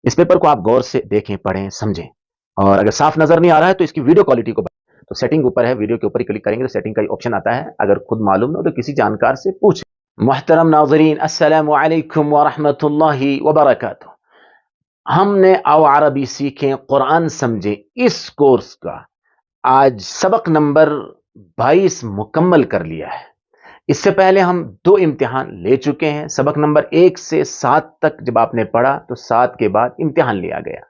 इस पेपर को आप गौर से देखें, पढ़ें, समझें, और अगर साफ नजर नहीं आ रहा है तो इसकी वीडियो क्वालिटी को तो सेटिंग ऊपर है, वीडियो के ऊपर ही क्लिक करेंगे तो सेटिंग का ऑप्शन आता है। अगर खुद मालूम ना हो तो किसी जानकार से पूछें। मुहतरम नाज़रीन, अस्सलामु अलैकुम व रहमतुल्लाहि व बरकातुहू। हमने आओ अरबी सीखें, कुरान समझे इस कोर्स का आज सबक नंबर 22 मुकम्मल कर लिया है। इससे पहले हम 2 इम्तिहान ले चुके हैं। सबक नंबर 1 से 7 तक जब आपने पढ़ा तो 7 के बाद इम्तिहान लिया गया।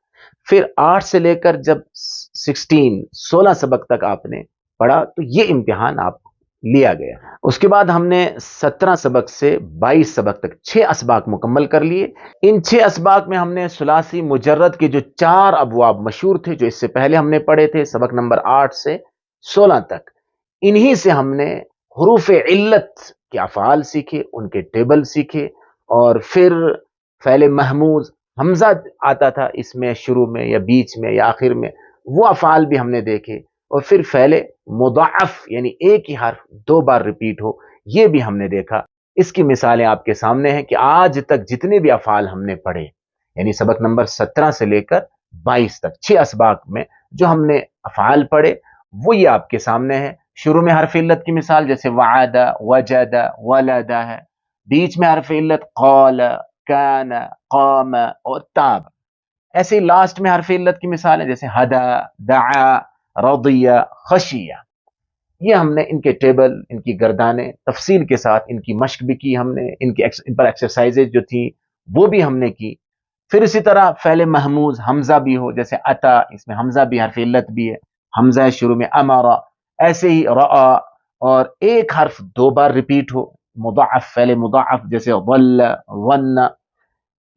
फिर 8 से लेकर जब 16 सबक तक आपने पढ़ा तो ये इम्तिहान आप लिया गया। उसके बाद हमने 17 सबक से 22 सबक तक 6 असबाक मुकम्मल कर लिए। इन 6 असबाक में हमने सुलासी मुजर्रद के जो 4 अबवाब मशहूर थे, जो इससे पहले हमने पढ़े थे सबक नंबर 8 से 16 तक, इन्हीं से हमने हुरूफ इल्लत के अफ़आल सीखे, उनके टेबल सीखे, और फिर फ़ैल महमूज हमजा आता था इसमें शुरू में या बीच में या आखिर में, वो अफ़आल भी हमने देखे, और फिर फ़ैल मुदाअफ़ यानी एक ही हर्फ 2 बार रिपीट हो, ये भी हमने देखा। इसकी मिसालें आपके सामने हैं कि आज तक जितने भी अफ़आल हमने पढ़े, यानी सबक नंबर 17 से लेकर 22 तक 6 असबाक में जो हमने अफ़आल पढ़े, वो ये आपके सामने है। शुरू में हरफ इल्लत की मिसाल जैसे वअदा, वजदा, वलदा है। बीच में हरफ इल्लत क़ाल, कान, क़ाम और ताब। ऐसे ही लास्ट में हरफ इल्लत की मिसाल है जैसे हदा, दआ, रदिया, खशिया। ये हमने इनके टेबल, इनकी गर्दानें तफसील के साथ इनकी मश्क भी की हमने, इन पर एक्सरसाइजेज जो थी वो भी हमने की। फिर इसी तरह फ़ैल महमूज हमजा भी हो जैसे अता, इसमें हमजा भी हरफ इल्लत भी है, हमजा है शुरू में, अमरा। ऐसे ही रआ, और एक हर्फ 2 बार रिपीट हो, मुदाअफ, फ़ैल मुदाअफ जैसे वल्ल, वन्न।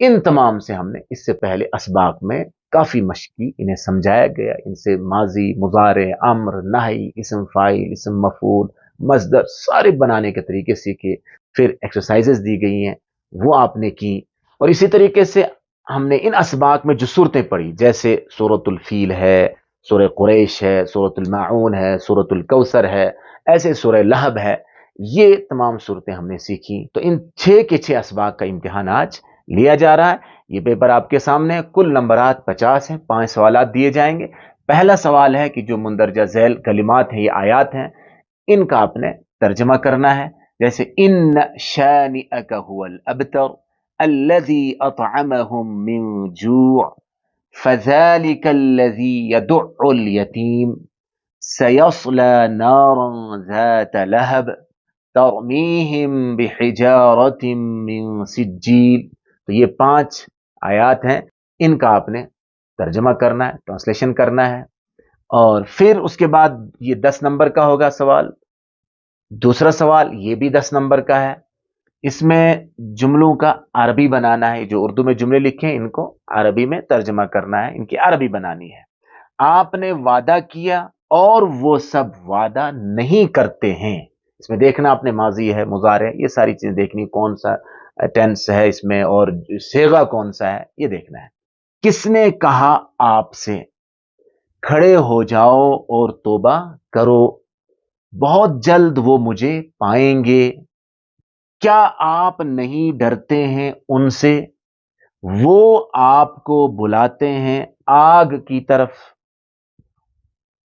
इन तमाम से हमने इससे पहले असबाक में काफी मश्क की, इन्हें समझाया गया, इनसे माजी, मुजारे, अम्र, नही, इस्म फाइल, इस्म मफूल, मस्दर सारे बनाने के तरीके सीखे। फिर एक्सरसाइजेस दी गई हैं वो आपने की। और इसी तरीके से हमने इन असबाक में जो सूरतें पढ़ी जैसे सूरतुल फील है, सूरह कुरैश है, सूरतुल माऊन है, सूरतुल कौसर है, ऐसे सूरह लहब है, ये तमाम सूरतें हमने सीखी। तो इन 6 के 6 असबाक का इम्तिहान आज लिया जा रहा है। ये पेपर आपके सामने है। कुल नंबरात 50 हैं। 5 सवालात दिए जाएंगे। पहला सवाल है कि जो मुंदरजा झैल कलिमात हैं, ये आयात हैं, इनका आपने तर्जमा करना है। जैसे इन शानिअक हुवल अबतर अल्लज़ी अतअमहुम मिन जू' फज़ालिक अल्लज़ी यदु'उल यतीम सयस्ला नारन ज़ात लहब तरमीहिम बिहिजारतिम मिन सिज्जील। तो ये 5 आयात हैं, इनका आपने तर्जमा करना है, ट्रांसलेशन करना है। और फिर उसके बाद ये 10 नंबर का होगा सवाल। दूसरा सवाल ये भी 10 नंबर का है। इसमें जुमलों का अरबी बनाना है। जो उर्दू में जुमले लिखे हैं इनको अरबी में तर्जमा करना है, इनकी अरबी बनानी है। आपने वादा किया और वो सब वादा नहीं करते हैं। इसमें देखना आपने माजी है, मुजारे है, ये सारी चीजें देखनी, कौन सा टेंस है इसमें और सेगा कौन सा है, ये देखना है। किसने कहा आपसे खड़े हो जाओ और तौबा करो, बहुत जल्द वो मुझे पाएंगे। क्या आप नहीं डरते हैं उनसे, वो आपको बुलाते हैं आग की तरफ।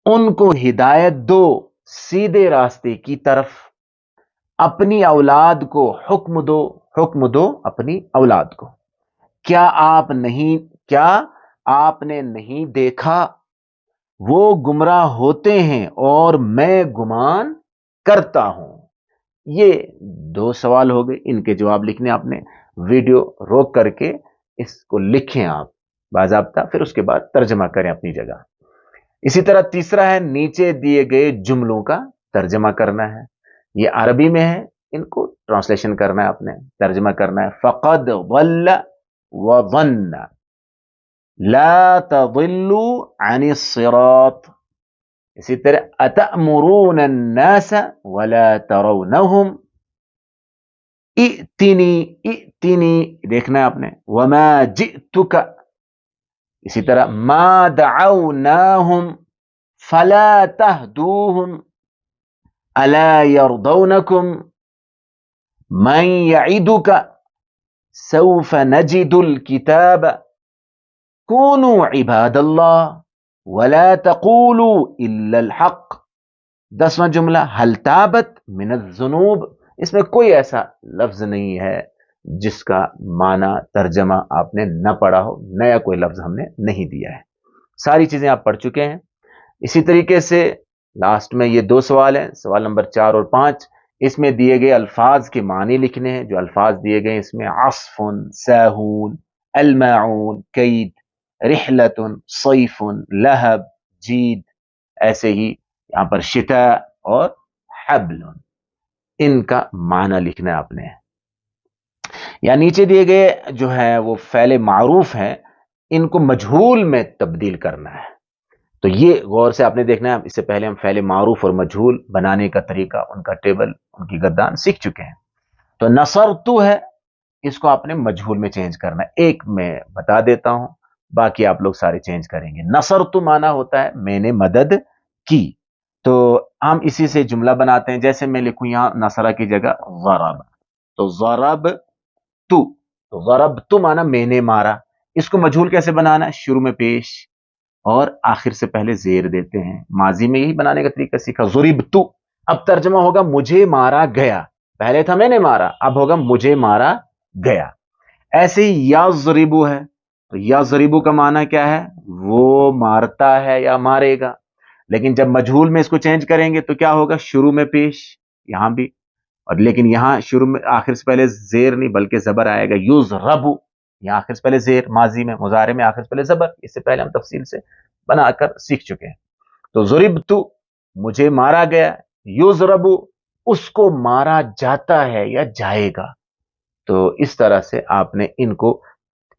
उनको हिदायत दो सीधे रास्ते की तरफ। अपनी औलाद को हुक्म दो अपनी औलाद को। क्या क्या आपने नहीं देखा वो गुमराह होते हैं और मैं गुमान करता हूं। ये 2 सवाल हो गए, इनके जवाब लिखने आपने वीडियो रोक करके इसको लिखें आप बाज़ाब्ता, फिर उसके बाद तर्जमा करें अपनी जगह। इसी तरह तीसरा है नीचे दिए गए जुमलों का तर्जमा करना है। ये अरबी में है, इनको ट्रांसलेशन करना है, आपने तर्जमा करना है। फ़क़द ضل वظن ला तضिल्लु अनिस सिरात। इसी तरह अतअमुरून अन्नास वला तरौनहुम इतिनी देखना है आपने। वमा जितुका। इसी तरह मा दअवनाहुम फला तहदूहुम अला यरदौनकुम मन यइदुका सौफ नजिदुल किताब کونوا عباد اللہ ولا تقولوا الا الحق. 10واں جملہ هل تابت من الذنوب. اس میں کوئی ایسا لفظ نہیں ہے جس کا معنی ترجمہ آپ نے نہ پڑھا ہو، نیا کوئی لفظ ہم نے نہیں دیا ہے. ساری چیزیں آپ پڑھ چکے ہیں. اسی طریقے سے لاسٹ میں یہ 2 سوال ہیں، سوال نمبر 4 اور 5. اس میں دیے گئے الفاظ کے معنی لکھنے ہیں. جو الفاظ دیے گئے اس میں عصف، ساہون، الماعون، قید، رحلت، صیف، لہب، جید، ایسے ہی یہاں پر شتاء اور حبل، ان کا معنی لکھنا ہے آپ نے. یا نیچے دیے گئے جو ہے وہ فعل معروف ہیں، ان کو مجہول میں تبدیل کرنا ہے. تو یہ غور سے آپ نے دیکھنا ہے. اس سے پہلے ہم فعل معروف اور مجہول بنانے کا طریقہ، ان کا ٹیبل، ان کی گردان سیکھ چکے ہیں. تو نصرتو ہے، اس کو آپ نے مجہول میں چینج کرنا ہے. ایک میں بتا دیتا ہوں، باقی آپ لوگ سارے چینج کریں گے. نصرتو معنی ہوتا ہے میں نے مدد کی. تو ہم اسی سے جملہ بناتے ہیں. جیسے میں لکھوں یہاں نصرہ کی جگہ ضرب، تو ضرب تو ضرب تو معنی میں نے مارا. اس کو مجہول کیسے بنانا ہے؟ شروع میں پیش اور آخر سے پہلے زیر دیتے ہیں. ماضی میں یہی بنانے کا طریقہ سیکھا. ضربتو، اب ترجمہ ہوگا مجھے مارا گیا. پہلے تھا میں نے مارا، اب ہوگا مجھے مارا گیا. ایسے ہی یا ضربو ہے، تو یا ضربو کا معنی کیا ہے؟ وہ مارتا ہے یا مارے گا. لیکن جب مجہول میں اس کو چینج کریں گے تو کیا ہوگا؟ شروع میں پیش، یہاں بھی، اور لیکن یہاں شروع میں آخر سے پہلے زیر نہیں بلکہ زبر آئے گا. یضربو، یہاں آخر سے پہلے زیر، ماضی میں، مضارع میں آخر سے پہلے زبر. اس سے پہلے ہم تفصیل سے بنا کر سیکھ چکے ہیں. تو ضربتو مجھے مارا گیا، یضربو اس کو مارا جاتا ہے یا جائے گا. تو اس طرح سے آپ نے ان کو،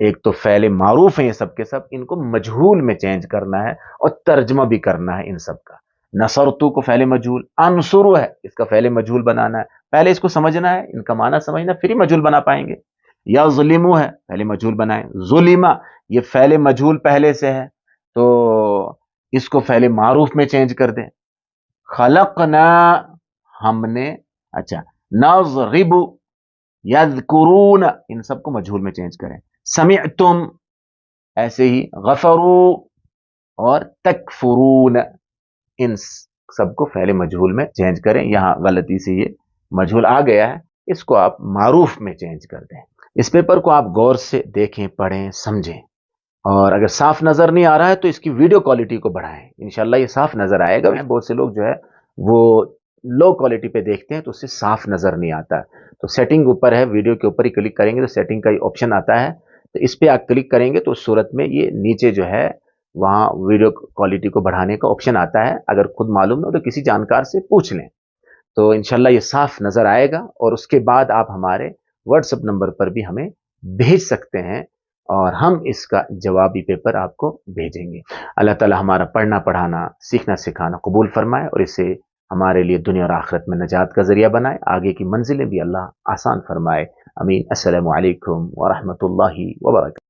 ایک تو فعل معروف ہیں یہ سب کے سب، ان کو مجہول میں چینج کرنا ہے اور ترجمہ بھی کرنا ہے ان سب کا. نصرتو کو فعل مجہول، انصرو ہے اس کا فعل مجہول بنانا ہے. پہلے اس کو سمجھنا ہے، ان کا معنی سمجھنا، پھر ہی مجہول بنا پائیں گے. یا ظلمو ہے، پہلے مجہول بنائیں. ظلمہ یہ فعل مجہول پہلے سے ہے تو اس کو فعل معروف میں چینج کر دیں. خلقنا ہم نے، اچھا، نضرب، یذکرون ان سب کو مجہول میں چینج کریں. سمعتم ایسے ہی، غفروا اور تکفرون ان سب کو فعل مجہول میں چینج کریں. یہاں غلطی سے یہ مجہول آ گیا ہے، اس کو آپ معروف میں چینج کر دیں. اس پیپر کو آپ غور سے دیکھیں، پڑھیں، سمجھیں، اور اگر صاف نظر نہیں آ رہا ہے تو اس کی ویڈیو کوالٹی کو بڑھائیں. انشاءاللہ یہ صاف نظر آئے گا. بہت سے لوگ جو ہے وہ لو کوالٹی پہ دیکھتے ہیں تو اس سے صاف نظر نہیں آتا. تو سیٹنگ اوپر ہے، ویڈیو کے اوپر ہی کلک کریں گے تو سیٹنگ کا یہ آپشن آتا ہے. تو اس پہ آپ کلک کریں گے تو اس صورت میں یہ نیچے جو ہے وہاں ویڈیو کوالٹی کو بڑھانے کا آپشن آتا ہے. اگر خود معلوم نہ ہو تو کسی جانکار سے پوچھ لیں. تو انشاءاللہ یہ صاف نظر آئے گا. اور اس کے بعد آپ ہمارے واٹس ایپ نمبر پر بھی ہمیں بھیج سکتے ہیں اور ہم اس کا جوابی پیپر آپ کو بھیجیں گے. اللہ تعالی ہمارا پڑھنا پڑھانا سیکھنا سکھانا قبول فرمائے اور اسے ہمارے لیے دنیا اور آخرت میں نجات کا ذریعہ بنائے. آگے کی منزلیں بھی اللہ آسان فرمائے. امین. السلام علیکم ورحمۃ اللہ وبرکاتہ.